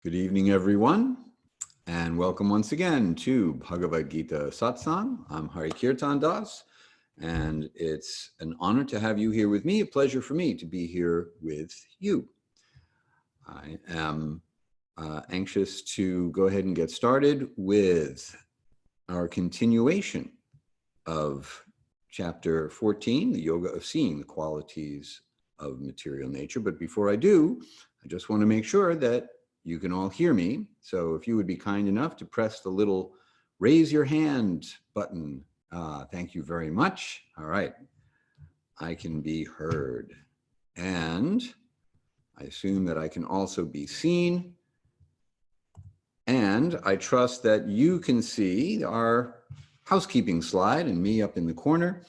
Good evening, everyone, and welcome once again to Bhagavad-gita Satsang. I'm Hari-kirtana Das, and it's an honor to have you here with me, a pleasure for me to be here with you. I am anxious to go ahead and get started with our continuation of chapter 14, the yoga of seeing the qualities of material nature. But before I do, I just want to make sure that you can all hear me. So if you would be kind enough to press the little raise your hand button. Thank you very much. All right. I can be heard. And I assume that I can also be seen. And I trust that you can see our housekeeping slide and me up in the corner.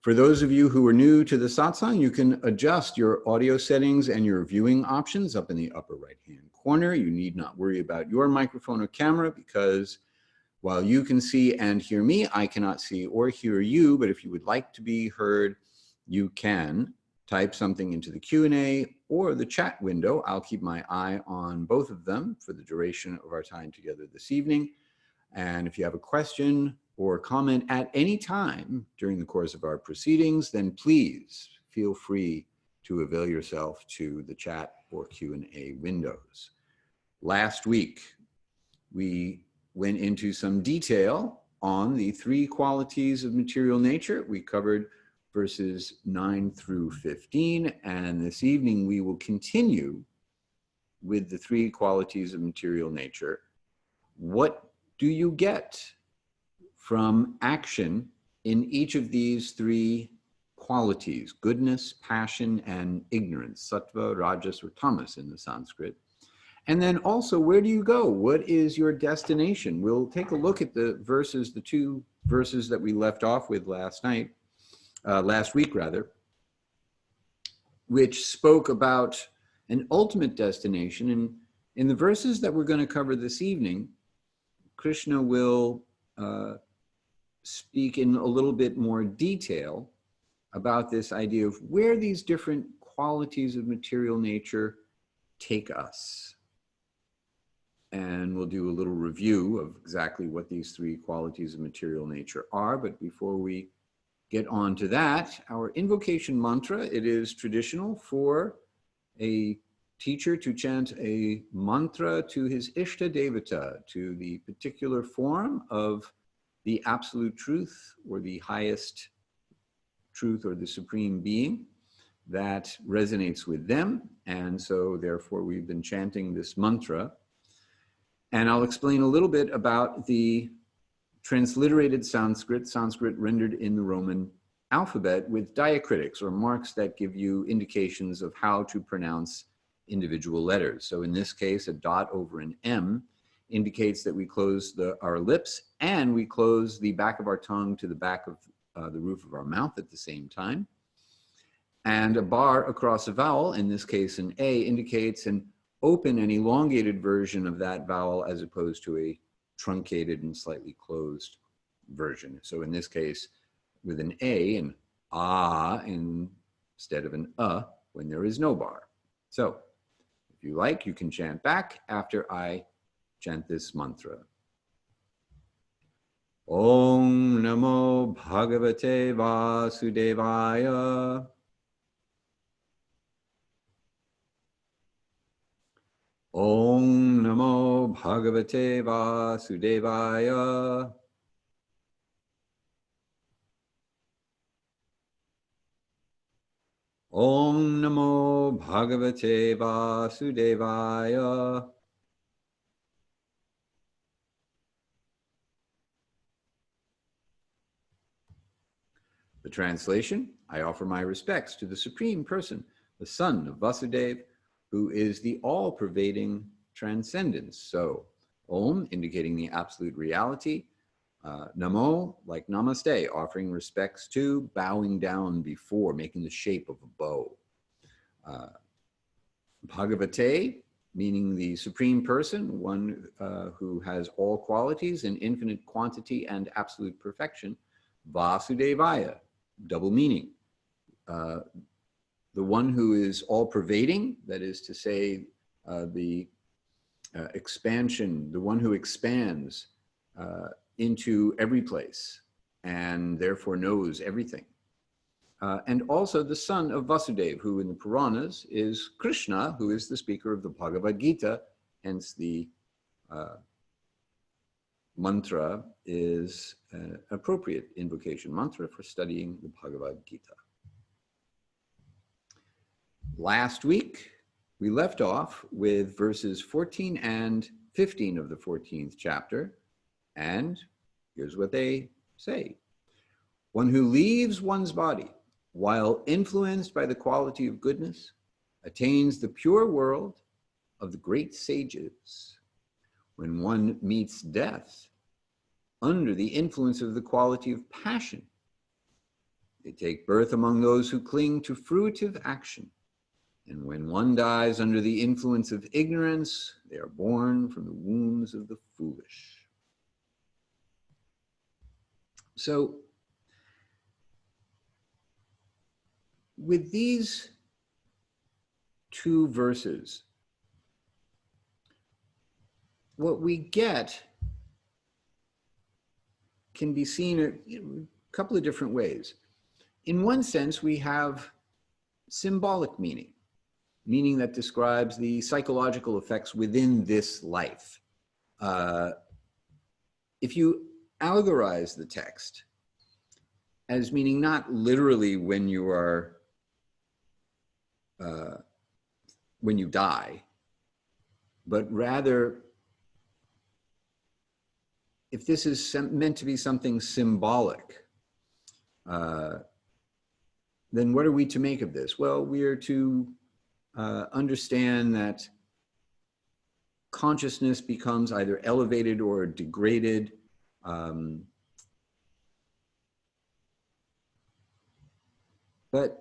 For those of you who are new to the satsang, you can adjust your audio settings and your viewing options up in the upper right-hand corner. You need not worry about your microphone or camera because while you can see and hear me, I cannot see or hear you. But if you would like to be heard, you can type something into the Q&A or the chat window. I'll keep my eye on both of them for the duration of our time together this evening. And if you have a question or comment at any time during the course of our proceedings, then please feel free to avail yourself to the chat or Q&A windows. Last week, we went into some detail on the three qualities of material nature. We covered verses 9 through 15, and this evening we will continue with the three qualities of material nature. What do you get from action in each of these three qualities: goodness, passion, and ignorance, sattva, rajas, or tamas in the Sanskrit? And then also, where do you go? What is your destination? We'll take a look at the verses, the two verses that we left off with last week, which spoke about an ultimate destination. And in the verses that we're going to cover this evening, Krishna will speak in a little bit more detail about this idea of where these different qualities of material nature take us. And we'll do a little review of exactly what these three qualities of material nature are. But before we get on to that, our invocation mantra, it is traditional for a teacher to chant a mantra to his Ishta Devata, to the particular form of the absolute truth or the highest truth or the supreme being that resonates with them. And so therefore we've been chanting this mantra. And I'll explain a little bit about the transliterated Sanskrit rendered in the Roman alphabet with diacritics or marks that give you indications of how to pronounce individual letters. So in this case, a dot over an M indicates that we close our lips and we close the back of our tongue to the back of the roof of our mouth at the same time. And a bar across a vowel, in this case an A, indicates an open and elongated version of that vowel as opposed to a truncated and slightly closed version. So in this case, with an A, an ah instead of an when there is no bar. So if you like, you can chant back after I chant this mantra. Om Namo Bhagavate Vasudevaya. Om Namo Bhagavate Vasudevaya. Om Namo Bhagavate Vasudevaya. The translation: I offer my respects to the Supreme Person, the Son of Vasudeva, who is the all-pervading transcendence. So, Om, indicating the absolute reality. Namo, like namaste, offering respects to, bowing down before, making the shape of a bow. Bhagavate, meaning the Supreme Person, one who has all qualities in infinite quantity and absolute perfection. Vasudevaya, double meaning. The one who is all-pervading, that is to say, the expansion, the one who expands into every place and therefore knows everything. And also the son of Vasudeva, who in the Puranas is Krishna, who is the speaker of the Bhagavad-gita, hence the mantra is an appropriate invocation mantra for studying the Bhagavad-gita. Last week, we left off with verses 14 and 15 of the 14th chapter, and here's what they say. One who leaves one's body while influenced by the quality of goodness attains the pure world of the great sages. When one meets death under the influence of the quality of passion, they take birth among those who cling to fruitive action. And when one dies under the influence of ignorance, they are born from the wombs of the foolish. So, with these two verses, what we get can be seen a couple of different ways. In one sense, we have symbolic meaning, meaning that describes the psychological effects within this life. If you allegorize the text as meaning not literally when you are, when you die, but rather if this is meant to be something symbolic, then what are we to make of this? Well, we are to understand that consciousness becomes either elevated or degraded. But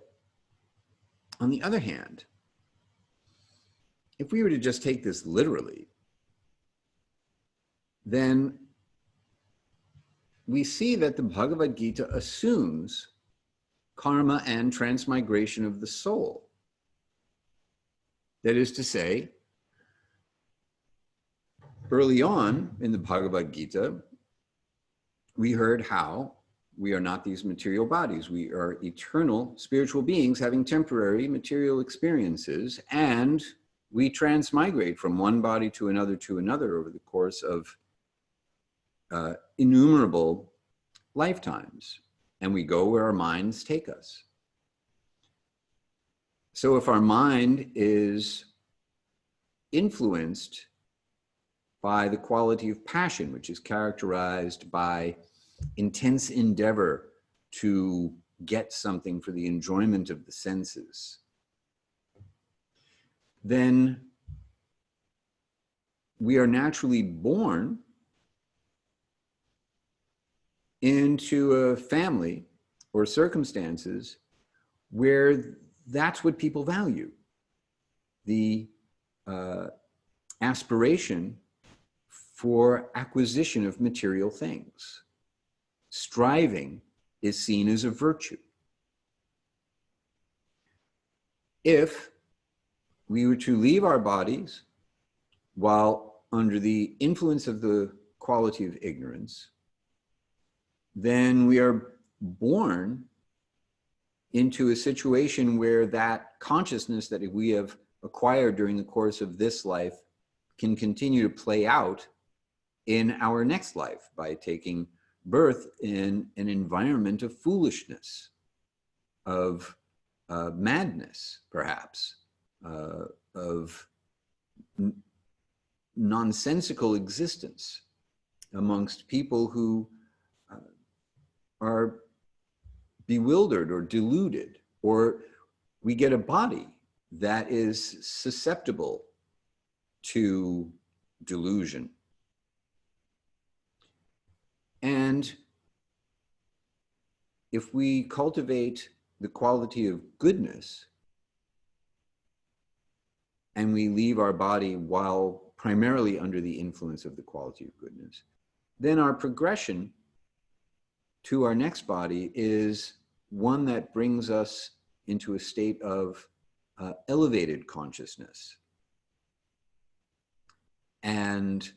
on the other hand, if we were to just take this literally, then we see that the Bhagavad Gita assumes karma and transmigration of the soul. That is to say, early on in the Bhagavad Gita, we heard how we are not these material bodies. We are eternal spiritual beings having temporary material experiences, and we transmigrate from one body to another over the course of innumerable lifetimes, and we go where our minds take us. So if our mind is influenced by the quality of passion, which is characterized by intense endeavor to get something for the enjoyment of the senses, then we are naturally born into a family or circumstances where that's what people value. The aspiration for acquisition of material things. Striving is seen as a virtue. If we were to leave our bodies while under the influence of the quality of ignorance, then we are born into a situation where that consciousness that we have acquired during the course of this life can continue to play out in our next life by taking birth in an environment of foolishness, of madness, perhaps, of nonsensical existence amongst people who are bewildered or deluded, or we get a body that is susceptible to delusion. And if we cultivate the quality of goodness and we leave our body while primarily under the influence of the quality of goodness, then our progression to our next body is one that brings us into a state of elevated consciousness. and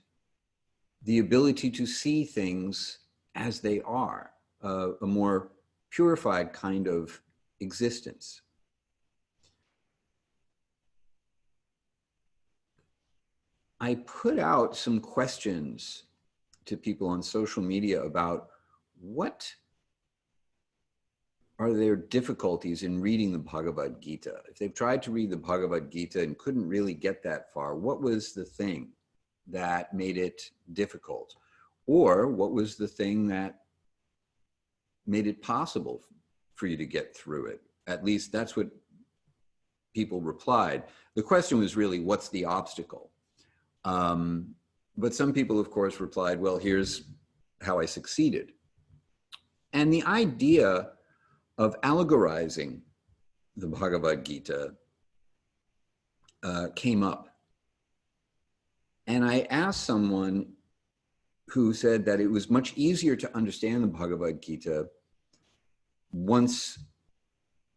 the ability to see things as they are, a more purified kind of existence. I put out some questions to people on social media about what are their difficulties in reading the Bhagavad-gita. If they've tried to read the Bhagavad-gita and couldn't really get that far, what was the thing that made it difficult? Or what was the thing that made it possible for you to get through it? At least that's what people replied. The question was really, what's the obstacle? But some people, of course, replied, well, here's how I succeeded. And the idea of allegorizing the Bhagavad-gita came up. And I asked someone who said that it was much easier to understand the Bhagavad-gita once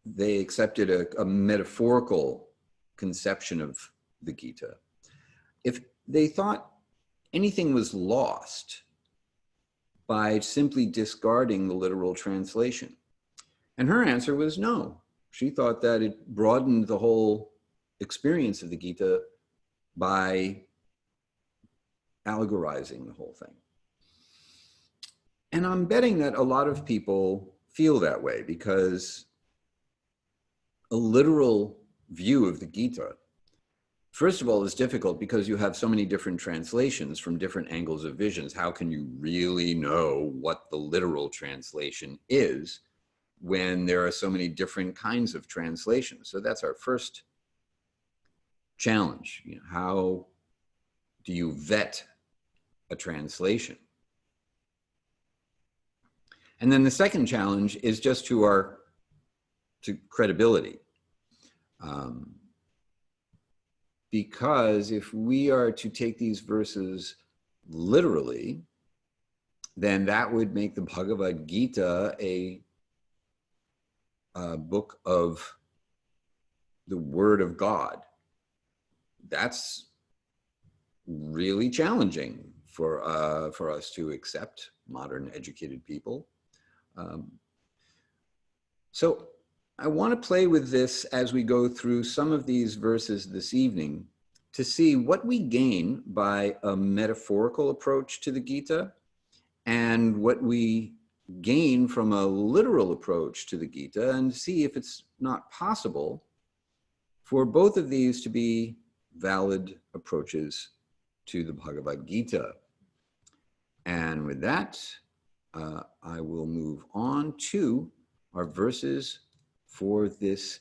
they accepted a metaphorical conception of the Gita. If they thought anything was lost by simply discarding the literal translation. And her answer was no. She thought that it broadened the whole experience of the Gita by allegorizing the whole thing. And I'm betting that a lot of people feel that way, because a literal view of the Gita, first of all, is difficult because you have so many different translations from different angles of visions. How can you really know what the literal translation is when there are so many different kinds of translations? So that's our first challenge. You know, how do you vet a translation? And then the second challenge is just to credibility. Because if we are to take these verses literally, then that would make the Bhagavad-gita a book of the Word of God. That's really challenging for us to accept, modern educated people. So I want to play with this as we go through some of these verses this evening to see what we gain by a metaphorical approach to the Gita and what we gain from a literal approach to the Gita, and see if it's not possible for both of these to be valid approaches to the Bhagavad-gita. And with that, I will move on to our verses for this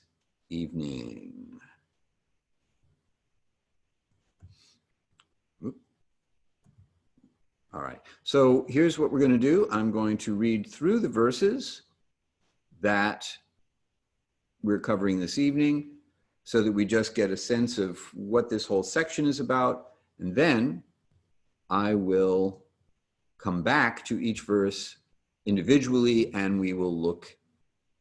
evening. All right, so here's what we're going to do. I'm going to read through the verses that we're covering this evening so that we just get a sense of what this whole section is about. And then I will come back to each verse individually and we will look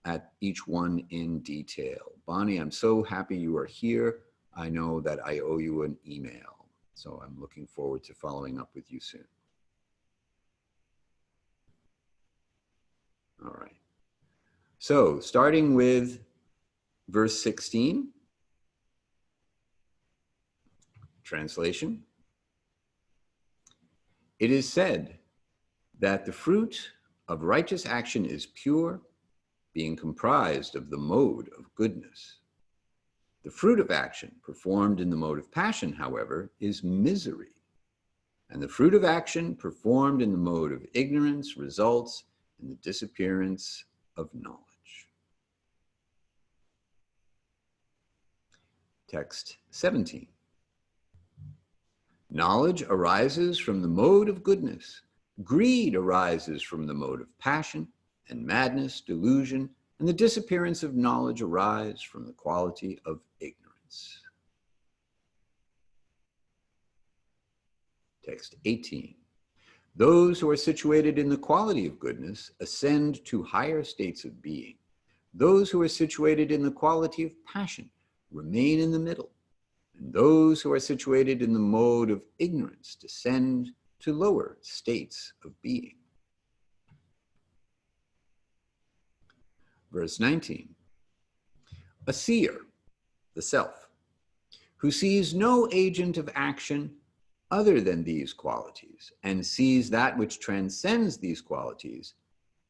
at each one in detail. Bonnie, I'm so happy you are here. I know that I owe you an email, so I'm looking forward to following up with you soon. All right. So starting with verse 16, translation. It is said that the fruit of righteous action is pure, being comprised of the mode of goodness. The fruit of action performed in the mode of passion, however, is misery. And the fruit of action performed in the mode of ignorance results in the disappearance of knowledge. Text 17. Knowledge arises from the mode of goodness. Greed arises from the mode of passion, and madness, delusion, and the disappearance of knowledge arise from the quality of ignorance. Text 18. Those who are situated in the quality of goodness ascend to higher states of being. Those who are situated in the quality of passion remain in the middle. And those who are situated in the mode of ignorance descend to lower states of being. Verse 19. A seer, the self, who sees no agent of action other than these qualities and sees that which transcends these qualities,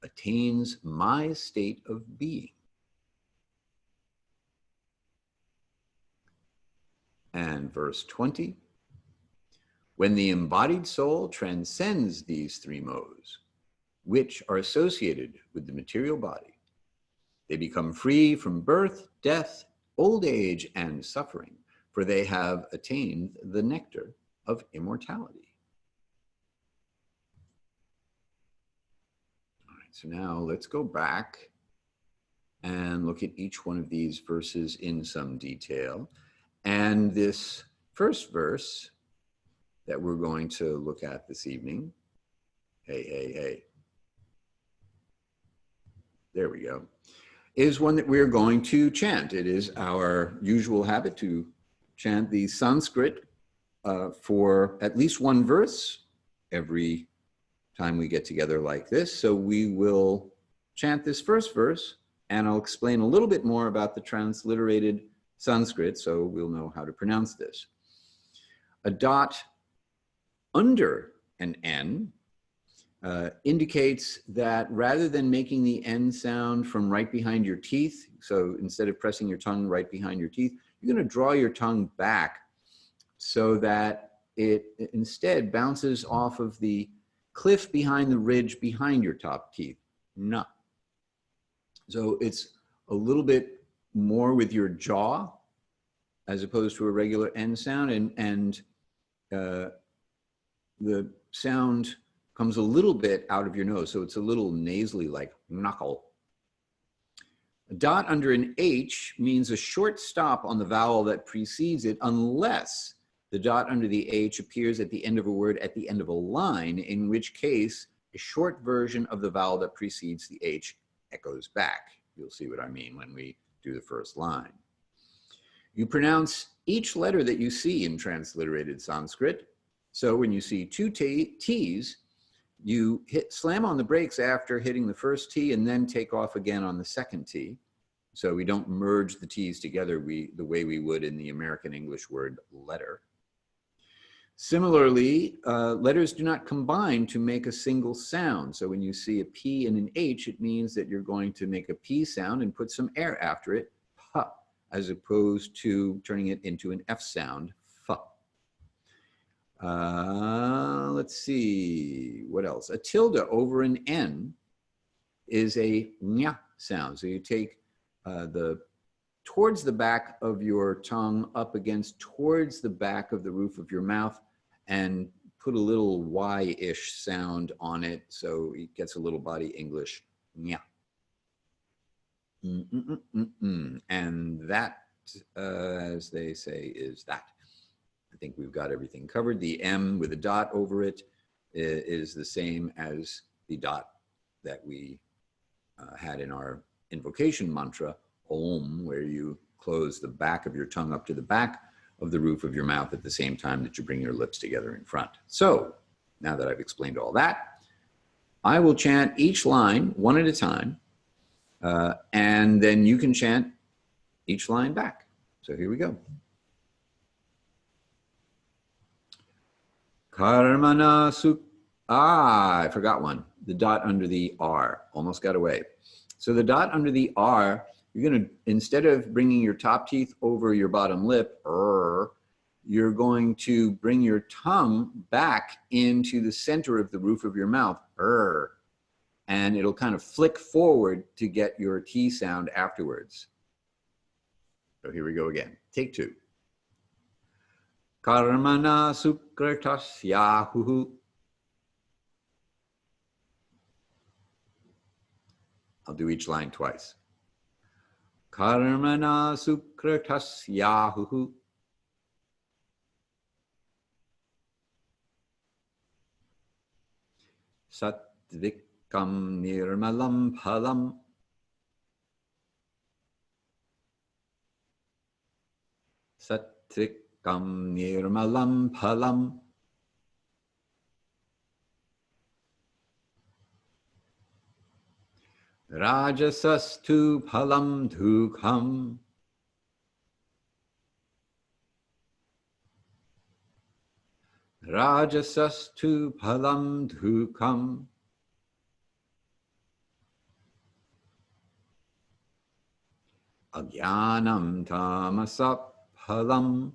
attains my state of being. And verse 20, when the embodied soul transcends these three modes, which are associated with the material body, they become free from birth, death, old age, and suffering, for they have attained the nectar of immortality. All right, so now let's go back and look at each one of these verses in some detail. And this first verse that we're going to look at this evening, hey. There we go. Is one that we're going to chant. It is our usual habit to chant the Sanskrit for at least one verse every time we get together like this. So we will chant this first verse, and I'll explain a little bit more about the transliterated Sanskrit so we'll know how to pronounce this. A dot under an N indicates that rather than making the N sound from right behind your teeth, so instead of pressing your tongue right behind your teeth, you're going to draw your tongue back so that it instead bounces off of the cliff behind the ridge behind your top teeth. No. So it's a little bit more with your jaw as opposed to a regular N sound, and the sound comes a little bit out of your nose, so it's a little nasally, like knuckle. A dot under an H means a short stop on the vowel that precedes it, unless the dot under the H appears at the end of a word at the end of a line, in which case a short version of the vowel that precedes the H echoes back. You'll see what I mean when we do the first line. You pronounce each letter that you see in transliterated Sanskrit. So when you see two T's, you slam on the brakes after hitting the first T and then take off again on the second T. So we don't merge the T's together the way we would in the American English word letter. Similarly, letters do not combine to make a single sound. So when you see a P and an H, it means that you're going to make a P sound and put some air after it, pa, as opposed to turning it into an F sound, fa. Let's see, what else? A tilde over an N is a nya sound. So you take towards the back of your tongue up against towards the back of the roof of your mouth and put a little Y-ish sound on it so it gets a little body English, nya. And that, as they say, is that. I think we've got everything covered. The M with a dot over it is the same as the dot that we had in our invocation mantra, Om, where you close the back of your tongue up to the back of the roof of your mouth at the same time that you bring your lips together in front. So now that I've explained all that, I will chant each line one at a time, and then you can chant each line back. So here we go. Karmana I forgot one. The dot under the R. Almost got away. So the dot under the R, you're going to, instead of bringing your top teeth over your bottom lip, you're going to bring your tongue back into the center of the roof of your mouth, and it'll kind of flick forward to get your T sound afterwards. So here we go again. Take two. Karmana sukritasyahu. I'll do each line twice. Karmana sukritasyahu. Satvikam nirmalam phalam. Satvik nirmalam phalam. Rajasastu phalam dukham. Rajasastu phalam dukham. Ajnanam tamasap phalam.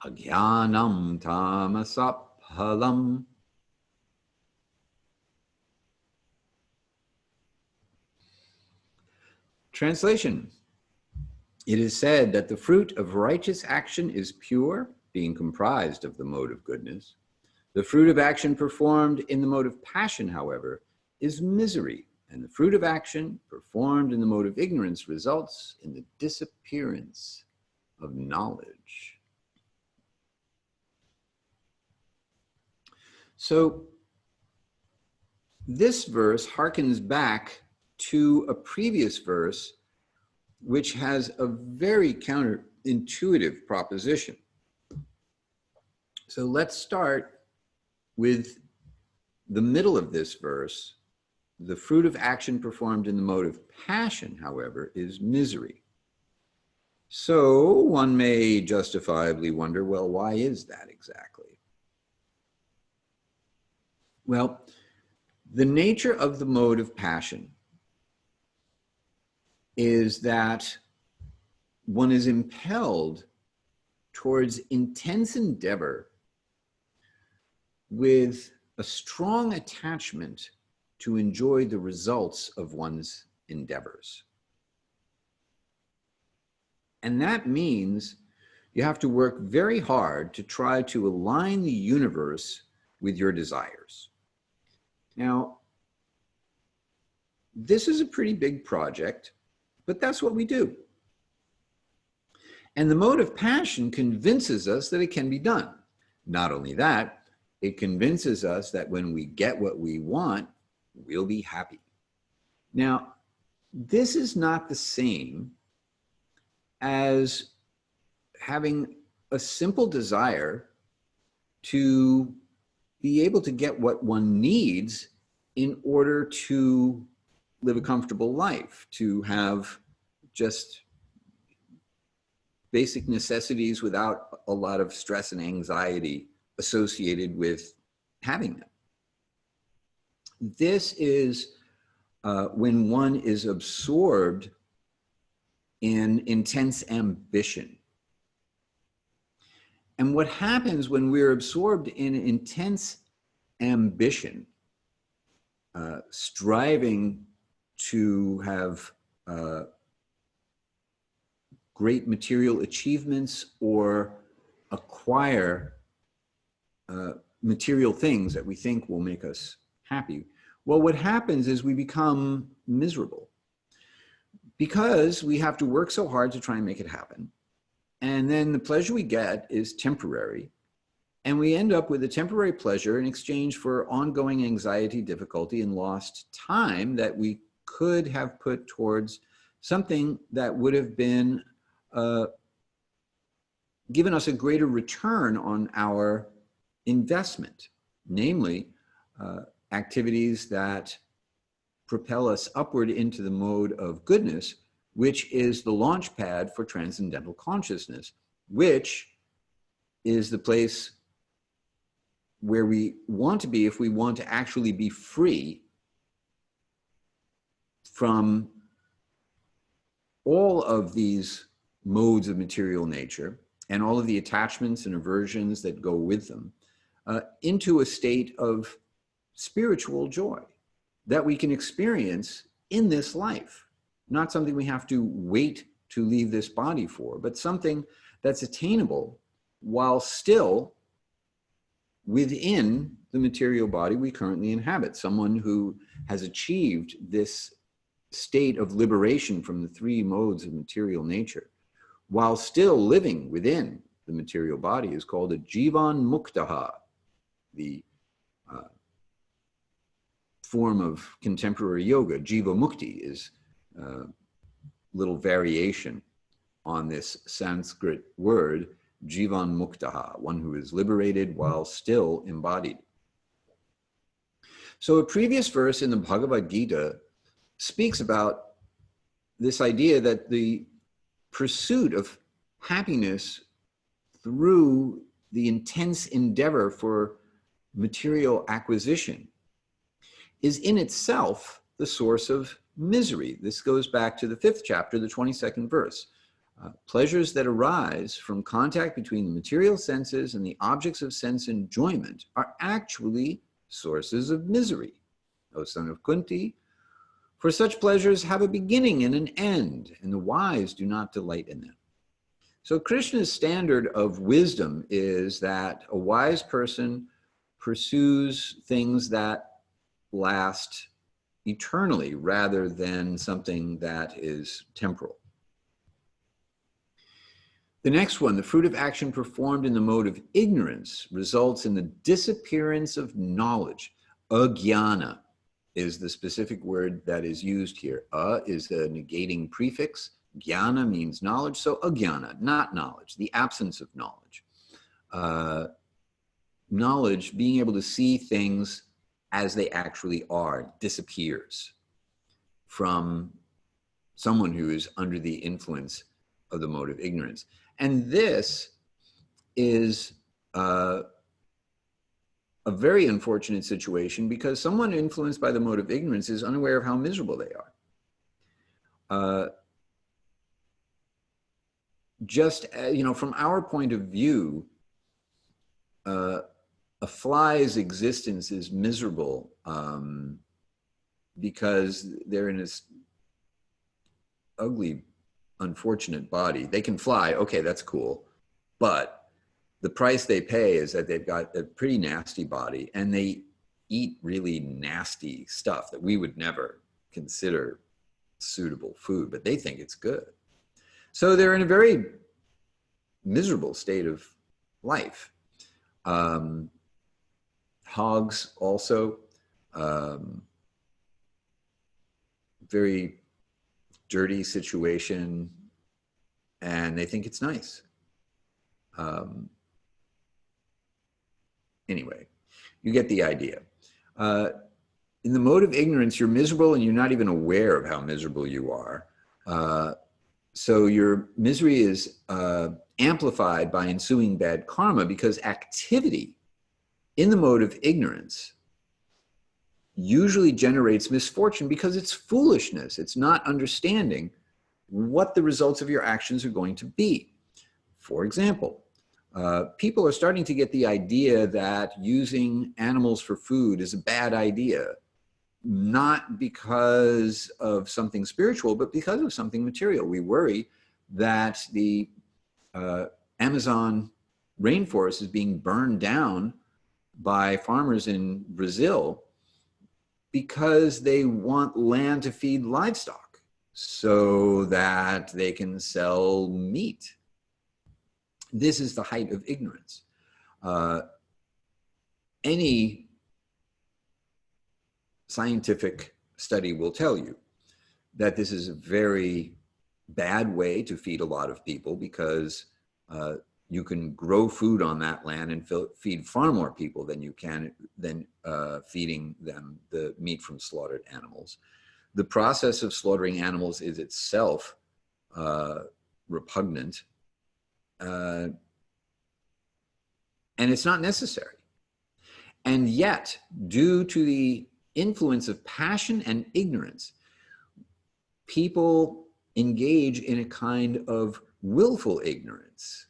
Ajnanam tamasap phalam. Translation. It is said that the fruit of righteous action is pure, being comprised of the mode of goodness. The fruit of action performed in the mode of passion, however, is misery, and the fruit of action performed in the mode of ignorance results in the disappearance of knowledge. So this verse harkens back to a previous verse which has a very counterintuitive proposition. So let's start with the middle of this verse. The fruit of action performed in the mode of passion, however, is misery. So one may justifiably wonder, well, why is that exactly? Well, the nature of the mode of passion is that one is impelled towards intense endeavor with a strong attachment to enjoy the results of one's endeavors. And that means you have to work very hard to try to align the universe with your desires. Now, this is a pretty big project, but that's what we do. And the mode of passion convinces us that it can be done. Not only that, it convinces us that when we get what we want, we'll be happy. Now, this is not the same as having a simple desire to be able to get what one needs in order to live a comfortable life, to have just basic necessities without a lot of stress and anxiety associated with having them. This is when one is absorbed in intense ambition. And what happens when we're absorbed in intense ambition, striving to have great material achievements or acquire material things that we think will make us happy. Well, what happens is we become miserable because we have to work so hard to try and make it happen. And then the pleasure we get is temporary. And we end up with a temporary pleasure in exchange for ongoing anxiety, difficulty, and lost time that we could have put towards something that would have been given us a greater return on our investment, namely activities that propel us upward into the mode of goodness, which is the launch pad for transcendental consciousness, which is the place where we want to be if we want to actually be free from all of these modes of material nature and all of the attachments and aversions that go with them, into a state of spiritual joy that we can experience in this life. Not something we have to wait to leave this body for, but something that's attainable while still within the material body we currently inhabit. Someone who has achieved this state of liberation from the three modes of material nature while still living within the material body is called a jivan muktaha. The form of contemporary yoga, jiva mukti, is little variation on this Sanskrit word, jivan muktaha, one who is liberated while still embodied. So a previous verse in the Bhagavad-gita speaks about this idea that the pursuit of happiness through the intense endeavor for material acquisition is in itself the source of misery. This goes back to the 5th chapter, the 22nd verse. Pleasures that arise from contact between the material senses and the objects of sense enjoyment are actually sources of misery. O son of Kunti, for such pleasures have a beginning and an end, and the wise do not delight in them. So Krishna's standard of wisdom is that a wise person pursues things that last eternally rather than something that is temporal. The next one, the fruit of action performed in the mode of ignorance results in the disappearance of knowledge. Ajnana is the specific word that is used here. Is the negating prefix. Jnana means knowledge, so ajnana, not knowledge, the absence of knowledge. Knowledge, being able to see things as they actually are, disappears from someone who is under the influence of the mode of ignorance. And this is a very unfortunate situation because someone influenced by the mode of ignorance is unaware of how miserable they are. Just, from our point of view, a fly's existence is miserable because they're in this ugly, unfortunate body. They can fly, okay, that's cool. But the price they pay is that they've got a pretty nasty body and they eat really nasty stuff that we would never consider suitable food, but they think it's good. So they're in a very miserable state of life. Hogs also, very dirty situation, and they think it's nice. Anyway, you get the idea. In the mode of ignorance, you're miserable and you're not even aware of how miserable you are. So your misery is amplified by ensuing bad karma because activity in the mode of ignorance usually generates misfortune because it's foolishness. It's not understanding what the results of your actions are going to be. For example, people are starting to get the idea that using animals for food is a bad idea, not because of something spiritual, but because of something material. We worry that the Amazon rainforest is being burned down by farmers in Brazil because they want land to feed livestock so that they can sell meat. This is the height of ignorance. Any scientific study will tell you that this is a very bad way to feed a lot of people because you can grow food on that land and feed far more people than you can feeding them the meat from slaughtered animals. The process of slaughtering animals is itself repugnant, and it's not necessary. And yet, due to the influence of passion and ignorance, people engage in a kind of willful ignorance.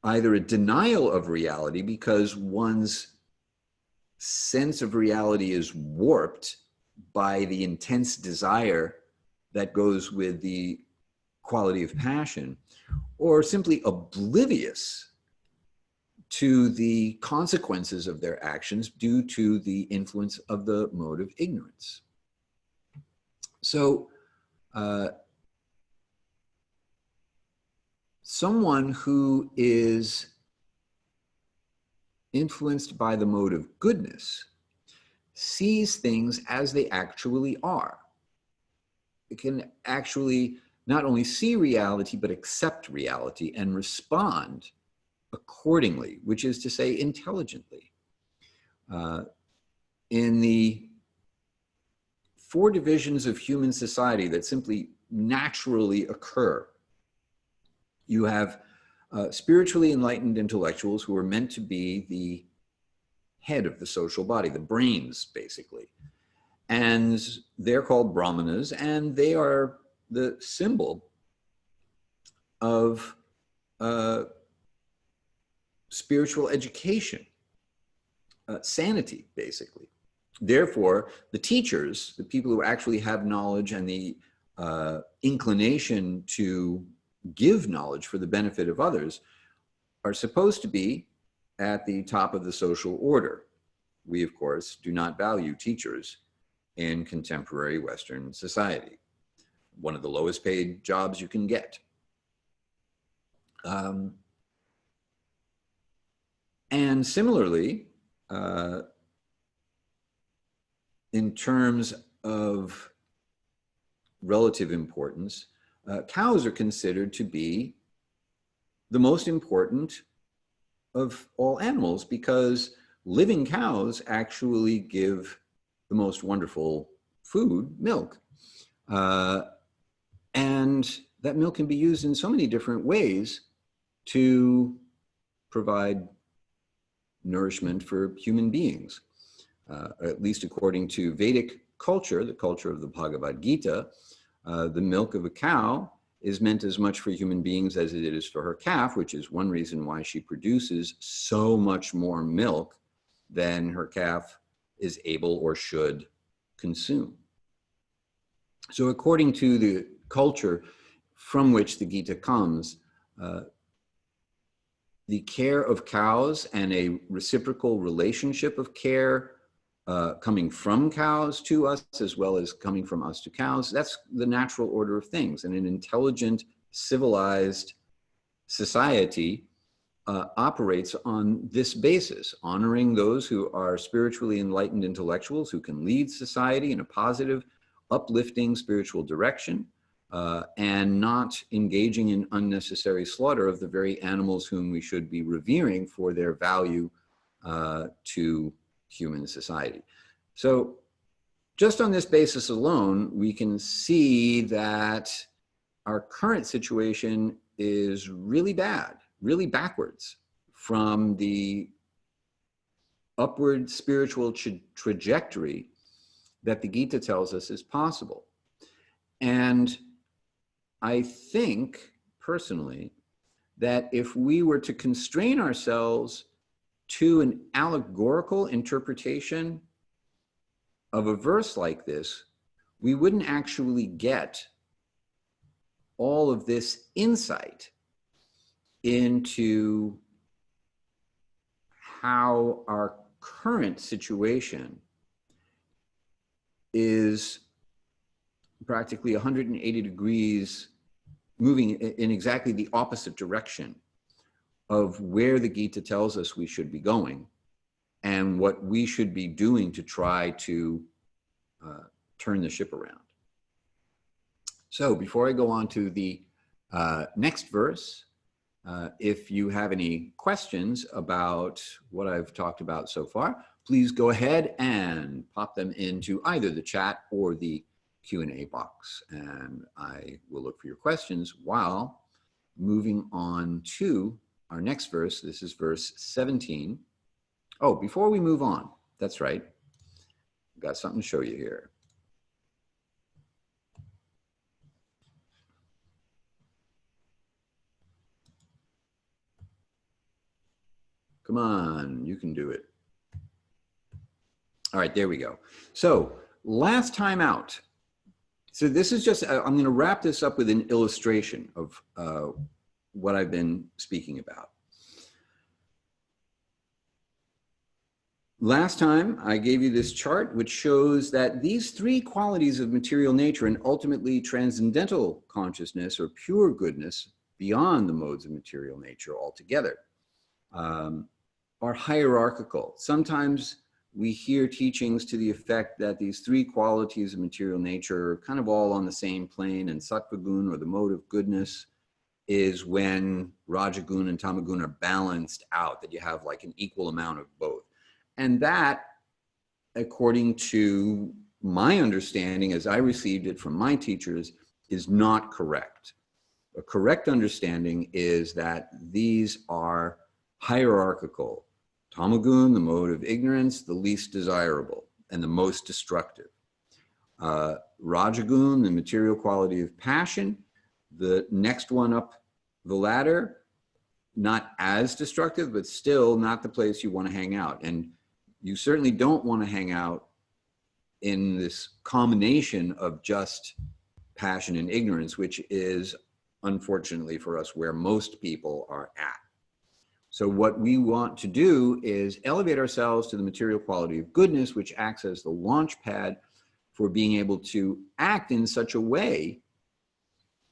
Either a denial of reality because one's sense of reality is warped by the intense desire that goes with the quality of passion, or simply oblivious to the consequences of their actions due to the influence of the mode of ignorance. So, someone who is influenced by the mode of goodness sees things as they actually are. it can actually not only see reality, but accept reality and respond accordingly, which is to say intelligently. In the 4 divisions of human society that simply naturally occur, you have spiritually enlightened intellectuals who are meant to be the head of the social body, the brains, basically. And they're called brahmanas, and they are the symbol of spiritual education, sanity, basically. Therefore, the teachers, the people who actually have knowledge and the inclination to give knowledge for the benefit of others, are supposed to be at the top of the social order. We, of course, do not value teachers in contemporary Western society. One of the lowest paid jobs you can get. And similarly, in terms of relative importance, cows are considered to be the most important of all animals because living cows actually give the most wonderful food, milk. And that milk can be used in so many different ways to provide nourishment for human beings. At least according to Vedic culture, the culture of the Bhagavad-gita, the milk of a cow is meant as much for human beings as it is for her calf, which is one reason why she produces so much more milk than her calf is able or should consume. So according to the culture from which the Gita comes, the care of cows and a reciprocal relationship of care coming from cows to us, as well as coming from us to cows, that's the natural order of things. And an intelligent, civilized society operates on this basis, honoring those who are spiritually enlightened intellectuals who can lead society in a positive, uplifting spiritual direction, and not engaging in unnecessary slaughter of the very animals whom we should be revering for their value to human society. So just on this basis alone, we can see that our current situation is really bad, really backwards from the upward spiritual trajectory that the Gita tells us is possible. And I think, personally, that if we were to constrain ourselves to an allegorical interpretation of a verse like this, we wouldn't actually get all of this insight into how our current situation is practically 180 degrees moving in exactly the opposite direction of where the Gita tells us we should be going and what we should be doing to try to turn the ship around. So before I go on to the next verse, if you have any questions about what I've talked about so far, please go ahead and pop them into either the chat or the Q&A box. And I will look for your questions while moving on to our next verse. This is verse 17. Oh, before we move on, that's right. I've got something to show you here. Come on, you can do it. All right, there we go. So last time out, so this is just, I'm going to wrap this up with an illustration of what I've been speaking about. Last time I gave you this chart which shows that these 3 qualities of material nature and ultimately transcendental consciousness or pure goodness beyond the modes of material nature altogether are hierarchical. Sometimes we hear teachings to the effect that these three qualities of material nature are kind of all on the same plane, and sattva gun, or the mode of goodness, is when rajagun and tamagun are balanced out, that you have like an equal amount of both. And that, according to my understanding as I received it from my teachers, is not correct. A correct understanding is that these are hierarchical. Tamagun, the mode of ignorance, the least desirable and the most destructive. Rajagun, the material quality of passion, the next one up the ladder, not as destructive, but still not the place you want to hang out. And you certainly don't want to hang out in this combination of just passion and ignorance, which is, unfortunately for us, where most people are at. So what we want to do is elevate ourselves to the material quality of goodness, which acts as the launch pad for being able to act in such a way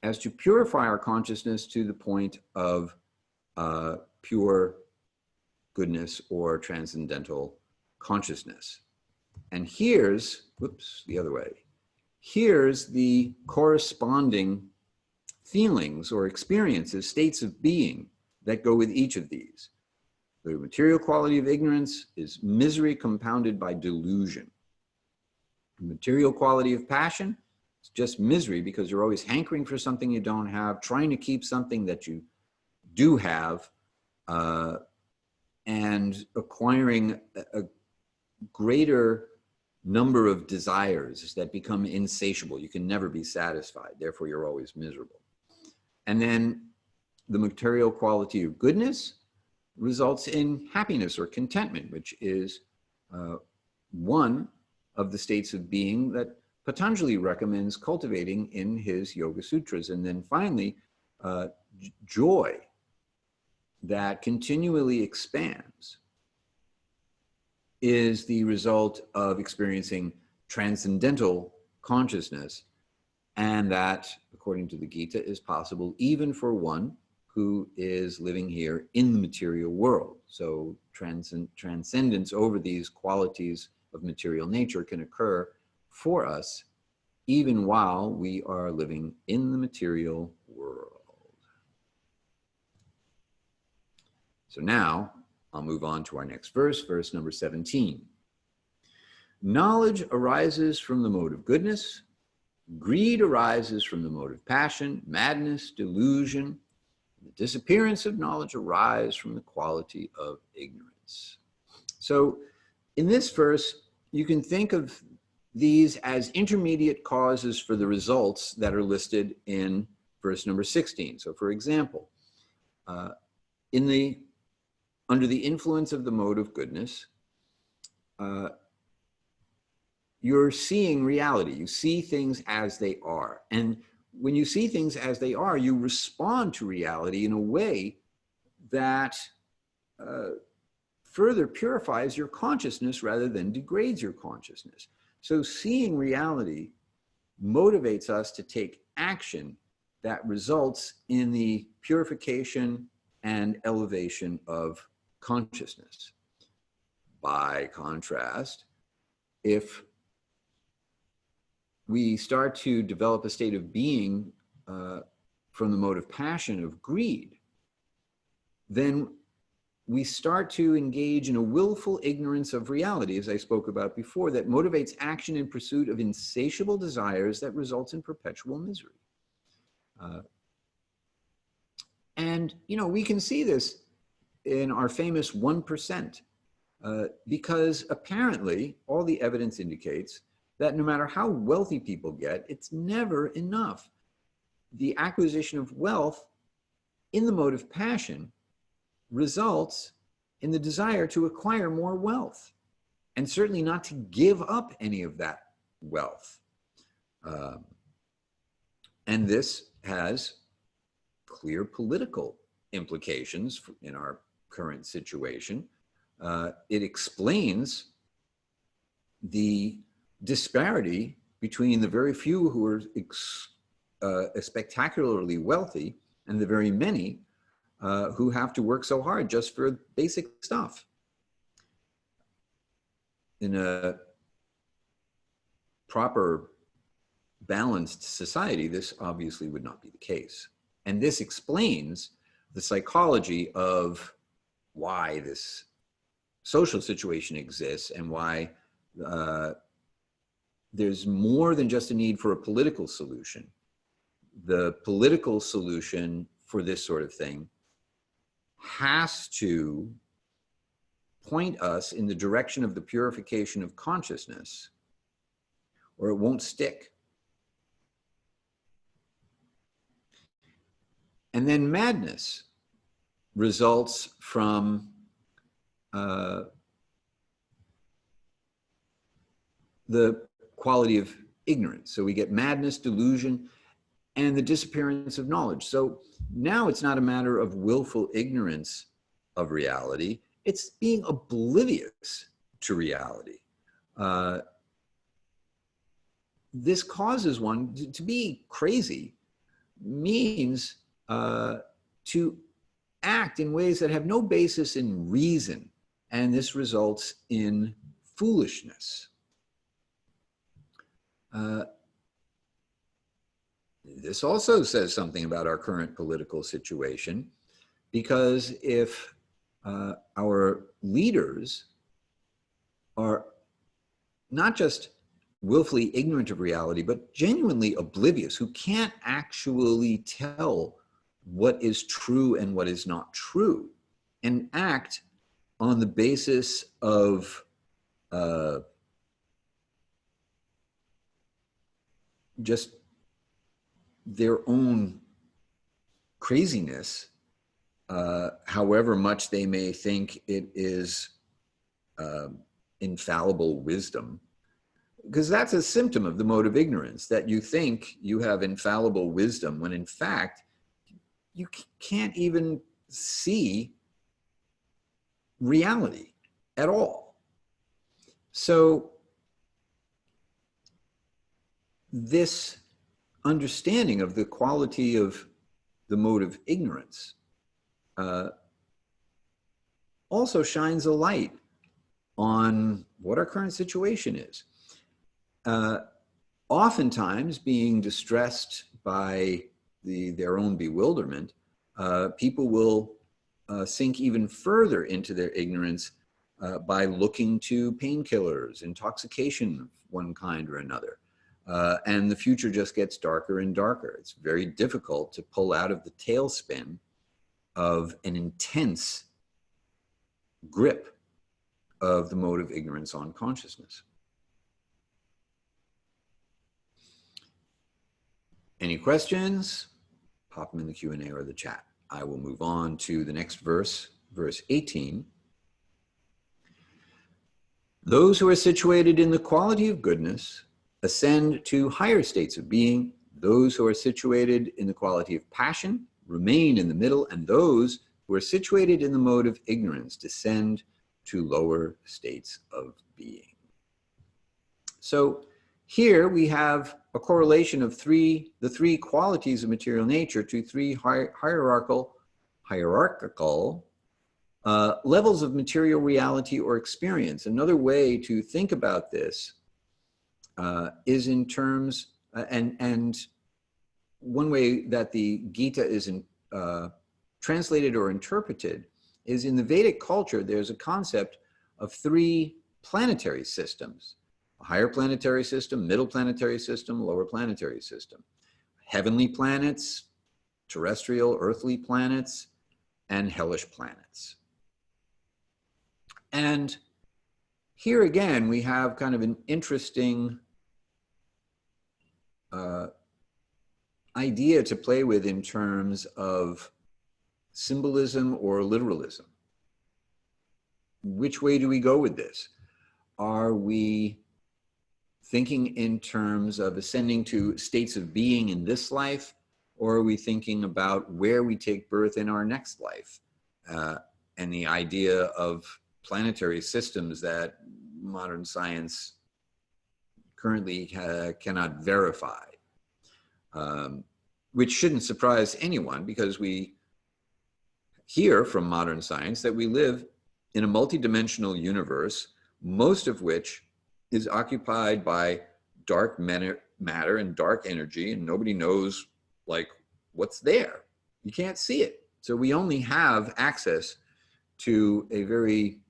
as to purify our consciousness to the point of pure goodness or transcendental consciousness. And here's, whoops, the other way. Here's the corresponding feelings or experiences, states of being that go with each of these. The material quality of ignorance is misery compounded by delusion. The material quality of passion is just misery because you're always hankering for something you don't have, trying to keep something that you do have, and acquiring a greater number of desires that become insatiable. You can never be satisfied, therefore you're always miserable. And then the material quality of goodness results in happiness or contentment, which is one of the states of being that Patanjali recommends cultivating in his Yoga Sutras. And then finally, joy that continually expands is the result of experiencing transcendental consciousness, and that, according to the Gita, is possible even for one who is living here in the material world. So transcendence over these qualities of material nature can occur for us even while we are living in the material world. So now I'll move on to our next verse, verse number 17. Knowledge arises from the mode of goodness. Greed arises from the mode of passion. Madness, delusion, the disappearance of knowledge arise from the quality of ignorance. So in this verse, you can think of these as intermediate causes for the results that are listed in verse number 16. So for example, under the influence of the mode of goodness, you're seeing reality. You see things as they are. And when you see things as they are, you respond to reality in a way that further purifies your consciousness rather than degrades your consciousness. So seeing reality motivates us to take action that results in the purification and elevation of consciousness. By contrast, if we start to develop a state of being from the mode of passion, of greed, then we start to engage in a willful ignorance of reality, as I spoke about before, that motivates action in pursuit of insatiable desires that results in perpetual misery. And, you know, we can see this in our famous 1%, because apparently all the evidence indicates that no matter how wealthy people get, it's never enough. The acquisition of wealth in the mode of passion results in the desire to acquire more wealth, and certainly not to give up any of that wealth. And this has clear political implications in our current situation. It explains the disparity between the very few who are spectacularly wealthy and the very many who have to work so hard just for basic stuff. in a proper balanced society, this obviously would not be the case. And this explains the psychology of why this social situation exists and why there's more than just a need for a political solution. The political solution for this sort of thing has to point us in the direction of the purification of consciousness, or it won't stick. And then madness results from the quality of ignorance. So we get madness, delusion, and the disappearance of knowledge. So now it's not a matter of willful ignorance of reality, it's being oblivious to reality. This causes one to be crazy, means to act in ways that have no basis in reason, and this results in foolishness. This also says something about our current political situation, because if our leaders are not just willfully ignorant of reality, but genuinely oblivious, who can't actually tell what is true and what is not true, and act on the basis of just their own craziness, however much they may think it is infallible wisdom, because that's a symptom of the mode of ignorance, that you think you have infallible wisdom when in fact you can't even see reality at all. So this understanding of the quality of the mode of ignorance also shines a light on what our current situation is. Oftentimes, being distressed by their own bewilderment, people will sink even further into their ignorance by looking to painkillers, intoxication of one kind or another. And the future just gets darker and darker. It's very difficult to pull out of the tailspin of an intense grip of the mode of ignorance on consciousness. Any questions? Pop them in the Q&A or the chat. I will move on to the next verse, verse 18. Those who are situated in the quality of goodness ascend to higher states of being. Those who are situated in the quality of passion remain in the middle, and those who are situated in the mode of ignorance descend to lower states of being. So here we have a correlation of the three qualities of material nature to three hierarchical levels of material reality or experience. Another way to think about this is in terms, and one way that the Gita is translated or interpreted is in the Vedic culture, there's a concept of three planetary systems: a higher planetary system, middle planetary system, lower planetary system. Heavenly planets, terrestrial, earthly planets, and hellish planets. And here again, we have kind of an interesting idea to play with in terms of symbolism or literalism. Which way do we go with this? Are we thinking in terms of ascending to states of being in this life, or are we thinking about where we take birth in our next life? And the idea of planetary systems that modern science currently cannot verify, which shouldn't surprise anyone, because we hear from modern science that we live in a multidimensional universe most of which is occupied by dark matter and dark energy, and nobody knows like what's there. You can't see it. So we only have access to a very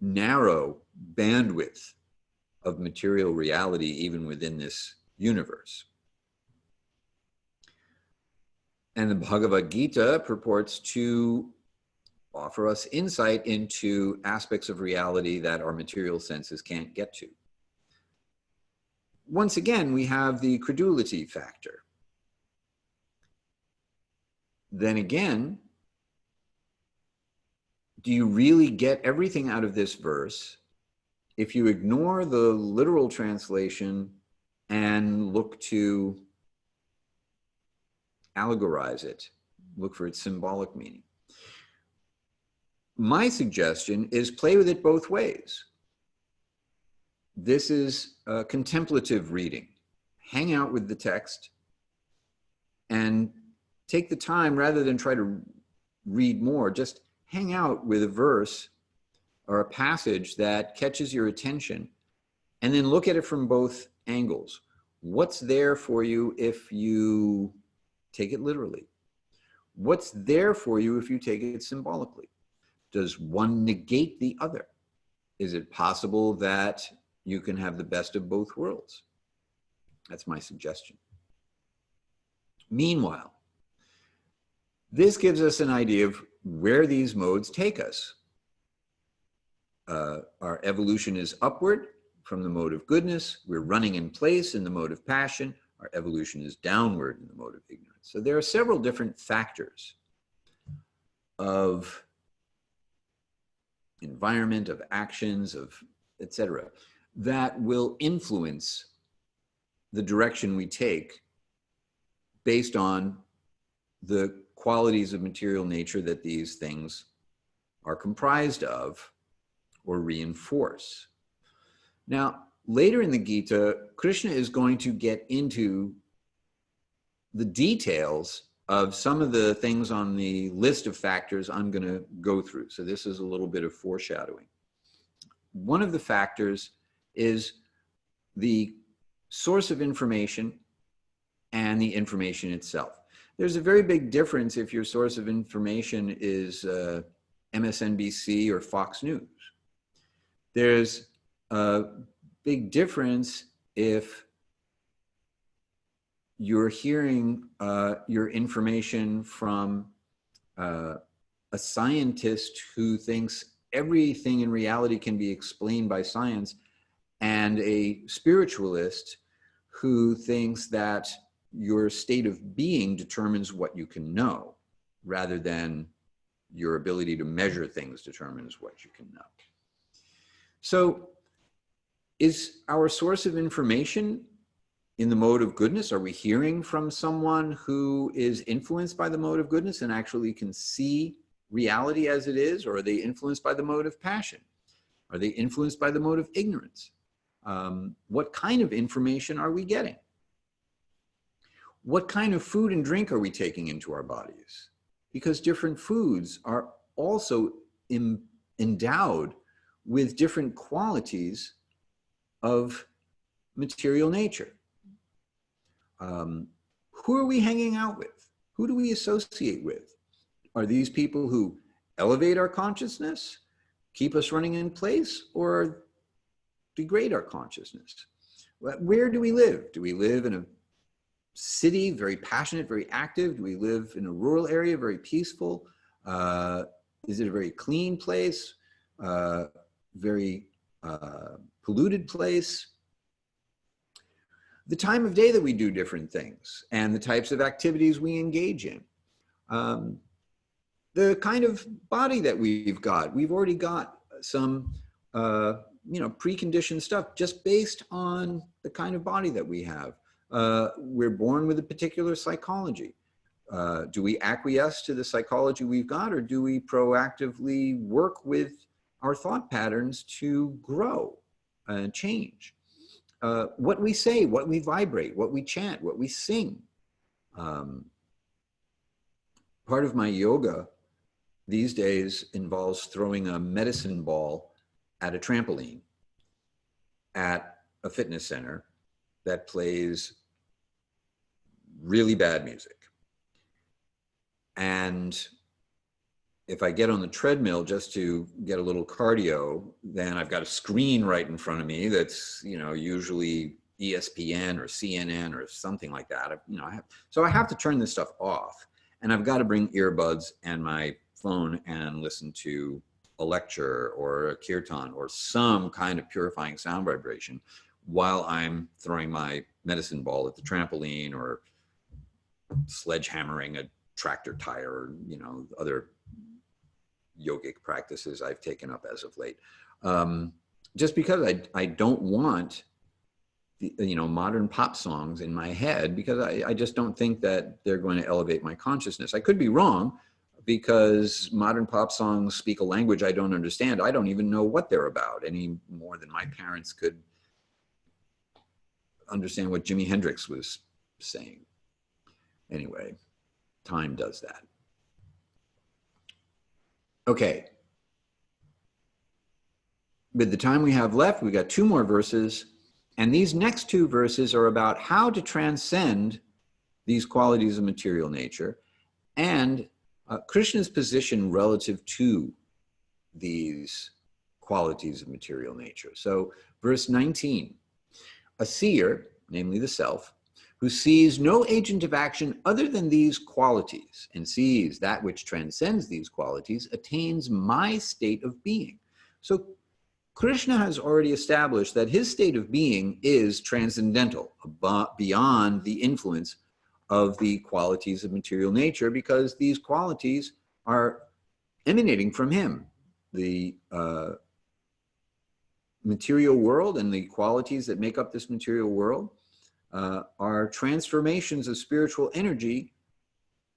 narrow bandwidth of material reality, even within this universe. And the Bhagavad-gita purports to offer us insight into aspects of reality that our material senses can't get to. Once again, we have the credulity factor. Then again, do you really get everything out of this verse if you ignore the literal translation and look to allegorize it, look for its symbolic meaning? My suggestion is play with it both ways. This is a contemplative reading. Hang out with the text and take the time, rather than try to read more, just hang out with a verse or a passage that catches your attention, and then look at it from both angles. What's there for you if you take it literally? What's there for you if you take it symbolically? Does one negate the other? Is it possible that you can have the best of both worlds? That's my suggestion. Meanwhile, this gives us an idea of where these modes take us. Our evolution is upward from the mode of goodness. We're running in place in the mode of passion. Our evolution is downward in the mode of ignorance. So there are several different factors of environment, of actions, of etc., that will influence the direction we take based on the qualities of material nature that these things are comprised of or reinforce. Now, later in the Gita, Krishna is going to get into the details of some of the things on the list of factors I'm going to go through. So this is a little bit of foreshadowing. One of the factors is the source of information and the information itself. There's a very big difference if your source of information is MSNBC or Fox News. There's a big difference if you're hearing your information from a scientist who thinks everything in reality can be explained by science, and a spiritualist who thinks that your state of being determines what you can know, rather than your ability to measure things determines what you can know. So is our source of information in the mode of goodness? Are we hearing from someone who is influenced by the mode of goodness and actually can see reality as it is? Or are they influenced by the mode of passion? Are they influenced by the mode of ignorance? What kind of information are we getting? What kind of food and drink are we taking into our bodies? Because different foods are also endowed with different qualities of material nature. Who are we hanging out with? Who do we associate with? Are these people who elevate our consciousness, keep us running in place, or degrade our consciousness? Where do we live? Do we live in a city, very passionate, very active? Do we live in a rural area, very peaceful? Is it a very clean place? Very polluted place? The time of day that we do different things and the types of activities we engage in. The kind of body that we've got. We've already got some preconditioned stuff just based on the kind of body that we have. We're born with a particular psychology. Do we acquiesce to the psychology we've got, or do we proactively work with our thought patterns to grow and change? What we say, what we vibrate, what we chant, what we sing. Part of my yoga these days involves throwing a medicine ball at a trampoline at a fitness center that plays really bad music. And if I get on the treadmill just to get a little cardio, then I've got a screen right in front of me that's, usually ESPN or CNN or something like that. So I have to turn this stuff off, and I've got to bring earbuds and my phone and listen to a lecture or a kirtan or some kind of purifying sound vibration while I'm throwing my medicine ball at the trampoline or sledgehammering a tractor tire or, other yogic practices I've taken up as of late. Just because I don't want modern pop songs in my head, because I just don't think that they're going to elevate my consciousness. I could be wrong, because modern pop songs speak a language I don't understand. I don't even know what they're about any more than my parents could understand what Jimi Hendrix was saying. Anyway, time does that. Okay. With the time we have left, we got 2 more verses. And these next 2 verses are about how to transcend these qualities of material nature and Krishna's position relative to these qualities of material nature. So verse 19, a seer, namely the self, who sees no agent of action other than these qualities and sees that which transcends these qualities, attains my state of being. So Krishna has already established that his state of being is transcendental, beyond the influence of the qualities of material nature, because these qualities are emanating from him. The material world and the qualities that make up this material world are transformations of spiritual energy,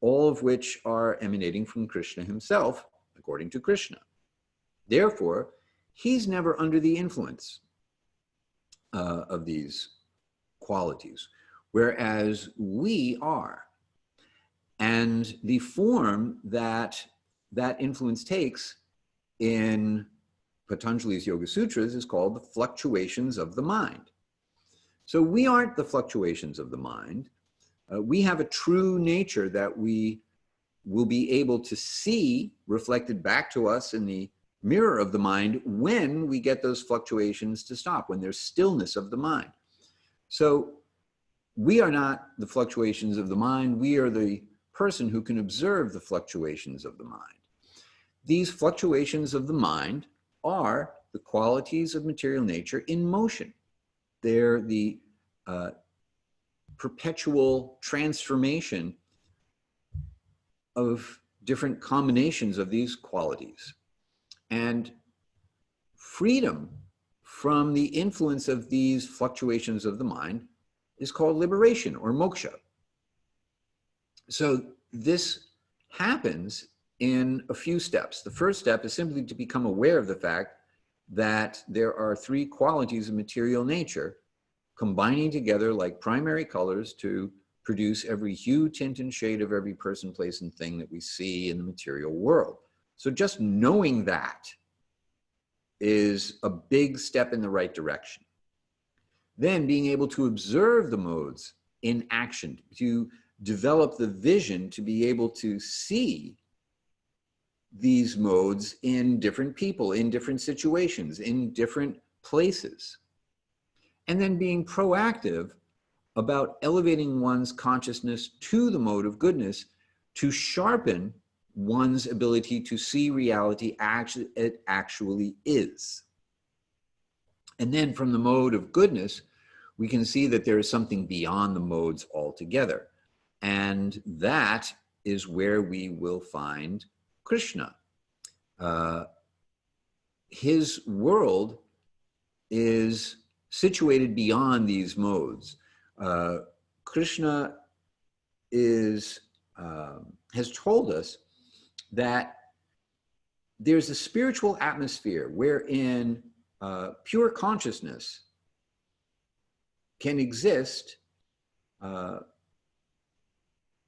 all of which are emanating from Krishna himself, according to Krishna. Therefore, he's never under the influence of these qualities, whereas we are. And the form that that influence takes in Patanjali's Yoga Sutras is called the fluctuations of the mind. So we aren't the fluctuations of the mind. We have a true nature that we will be able to see reflected back to us in the mirror of the mind when we get those fluctuations to stop, when there's stillness of the mind. So we are not the fluctuations of the mind. We are the person who can observe the fluctuations of the mind. These fluctuations of the mind are the qualities of material nature in motion. They're the perpetual transformation of different combinations of these qualities. And freedom from the influence of these fluctuations of the mind is called liberation or moksha. So this happens in a few steps. The first step is simply to become aware of the fact that there are 3 qualities of material nature combining together like primary colors to produce every hue, tint, and shade of every person, place, and thing that we see in the material world. So just knowing that is a big step in the right direction. Then being able to observe the modes in action, to develop the vision to be able to see these modes in different people, in different situations, in different places. And then being proactive about elevating one's consciousness to the mode of goodness to sharpen one's ability to see reality it actually is. And then from the mode of goodness, we can see that there is something beyond the modes altogether. And that is where we will find Krishna. His world is situated beyond these modes. Krishna has told us that there's a spiritual atmosphere wherein pure consciousness can exist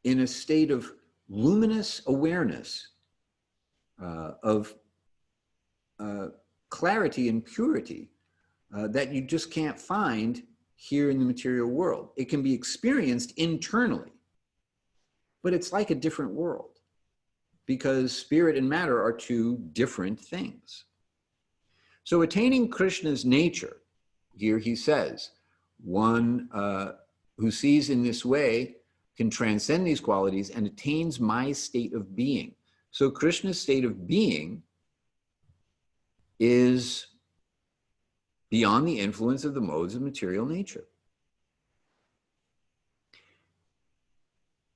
in a state of luminous awareness, of clarity and purity that you just can't find here in the material world. It can be experienced internally, but it's like a different world because spirit and matter are two different things. So attaining Krishna's nature, here he says, one who sees in this way can transcend these qualities and attains my state of being. So Krishna's state of being is beyond the influence of the modes of material nature.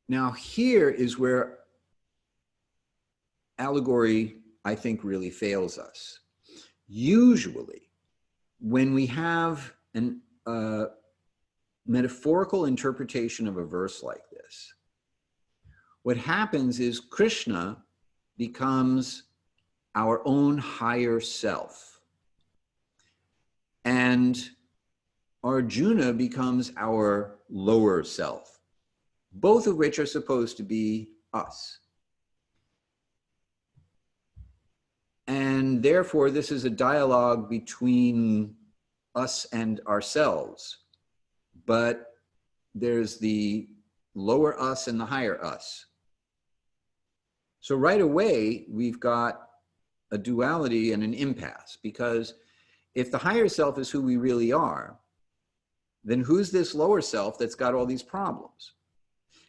Now here is where allegory, I think, really fails us. Usually, when we have an metaphorical interpretation of a verse like this, what happens is Krishna becomes our own higher self, and Arjuna becomes our lower self, both of which are supposed to be us. And therefore, this is a dialogue between us and ourselves. But there's the lower us and the higher us. So right away, we've got a duality and an impasse, because if the higher self is who we really are, then who's this lower self that's got all these problems?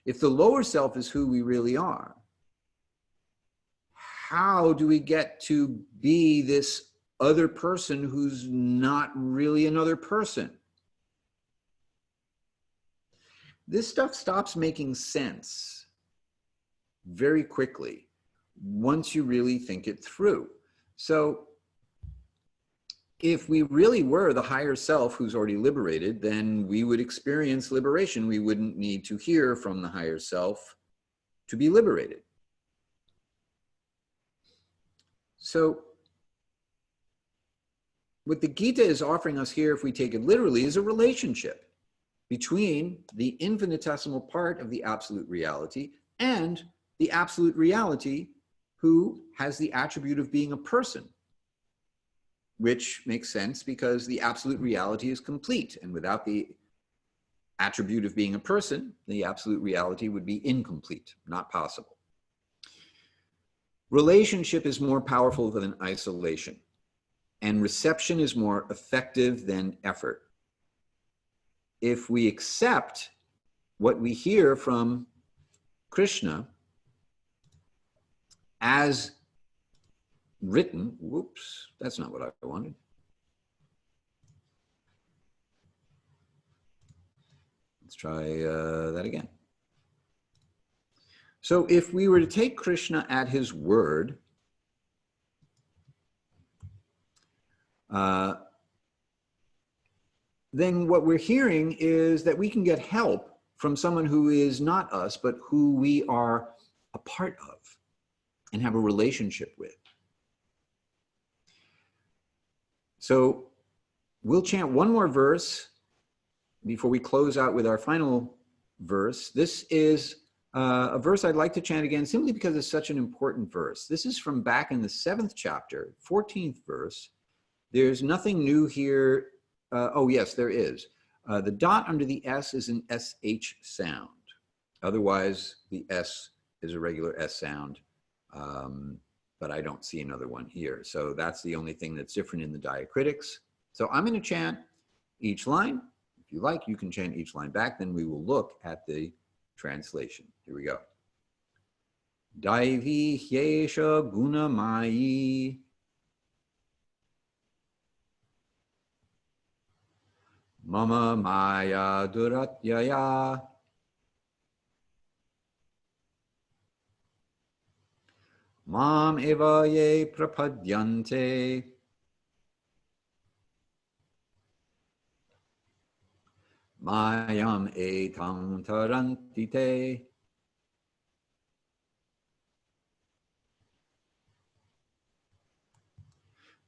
If the lower self is who we really are, how do we get to be this other person who's not really another person? This stuff stops making sense very quickly once you really think it through. So if we really were the higher self who's already liberated, then we would experience liberation. We wouldn't need to hear from the higher self to be liberated. So what the Gita is offering us here, if we take it literally, is a relationship between the infinitesimal part of the absolute reality and the absolute reality who has the attribute of being a person, which makes sense because the absolute reality is complete, and without the attribute of being a person, the absolute reality would be incomplete, not possible. Relationship is more powerful than isolation, and reception is more effective than effort. If we accept what we hear from Krishna as written, whoops, that's not what I wanted. Let's try that again. So if we were to take Krishna at his word, then what we're hearing is that we can get help from someone who is not us, but who we are a part of and have a relationship with. So we'll chant one more verse before we close out with our final verse. This is a verse I'd like to chant again simply because it's such an important verse. This is from back in the 7th chapter, 14th verse. There's nothing new here. Oh, yes, there is. The dot under the S is an SH sound. Otherwise, the S is a regular S sound, but I don't see another one here. So that's the only thing that's different in the diacritics. So I'm going to chant each line. If you like, you can chant each line back. Then we will look at the translation. Here we go. Daivi hyesha guna mayi. Mama maya duratyaya. Mam eva ye prapadyante. Mayam etam tarantite.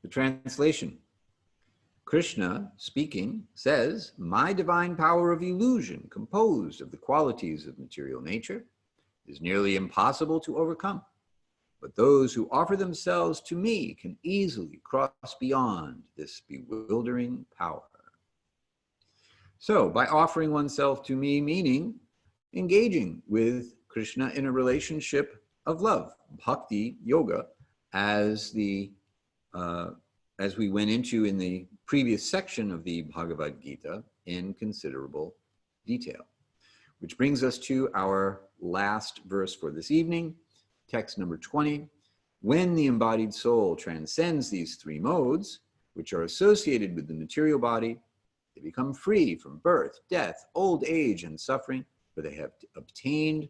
The translation. Krishna, speaking, says, "My divine power of illusion, composed of the qualities of material nature, is nearly impossible to overcome. but those who offer themselves to me can easily cross beyond this bewildering power. So by offering oneself to me, meaning engaging with Krishna in a relationship of love, bhakti yoga, as we went into in the previous section of the Bhagavad-gita in considerable detail. Which brings us to our last verse for this evening, text number 20. When the embodied soul transcends these three modes, which are associated with the material body, they become free from birth, death, old age, and suffering, for they have obtained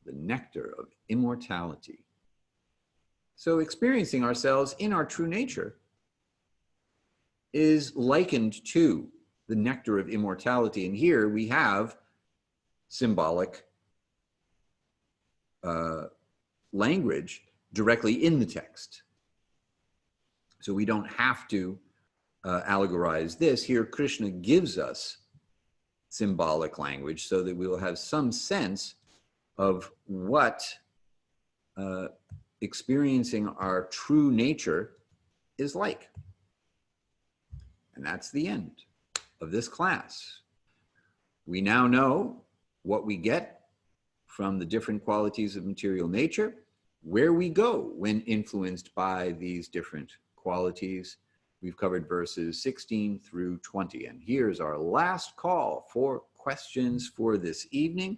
the nectar of immortality. So experiencing ourselves in our true nature is likened to the nectar of immortality. And here we have symbolic language directly in the text. So we don't have to allegorize this. Here, Krishna gives us symbolic language so that we will have some sense of what experiencing our true nature is like. And that's the end of this class. We now know what we get from the different qualities of material nature, where we go when influenced by these different qualities. We've covered verses 16 through 20. And here's our last call for questions for this evening.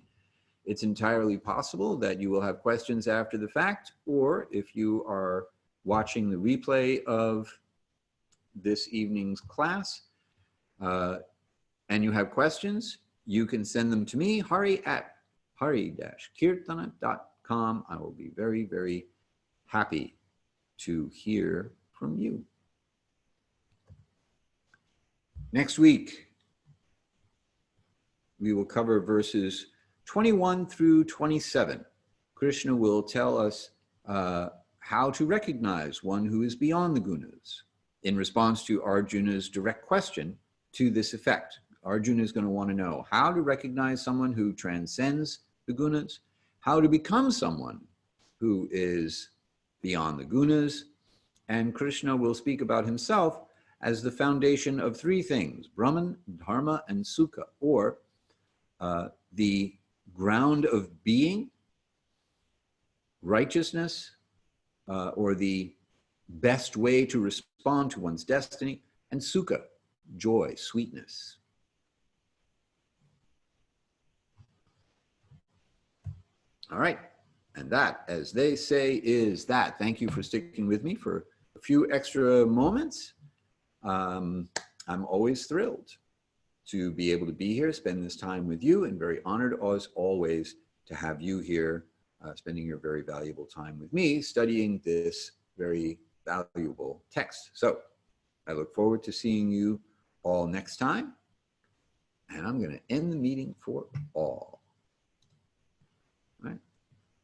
It's entirely possible that you will have questions after the fact, or if you are watching the replay of this evening's class and you have questions, you can send them to me, Hari at Hari-kirtana.com. I will be very, very happy to hear from you. Next week, we will cover verses 21 through 27. Krishna will tell us how to recognize one who is beyond the gunas in response to Arjuna's direct question to this effect. Arjuna is going to want to know how to recognize someone who transcends the gunas, how to become someone who is beyond the gunas, and Krishna will speak about himself as the foundation of three things: Brahman, Dharma, and Sukha, or the ground of being, righteousness, or the best way to respond to one's destiny, and Sukha, joy, sweetness. All right, and that, as they say, is that. Thank you for sticking with me for a few extra moments. I'm always thrilled to be able to be here, spend this time with you, and very honored as always to have you here, spending your very valuable time with me, studying this very valuable text. So I look forward to seeing you all next time, and I'm going to end the meeting for all. All right.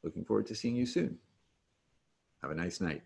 Looking forward to seeing you soon. Have a nice night.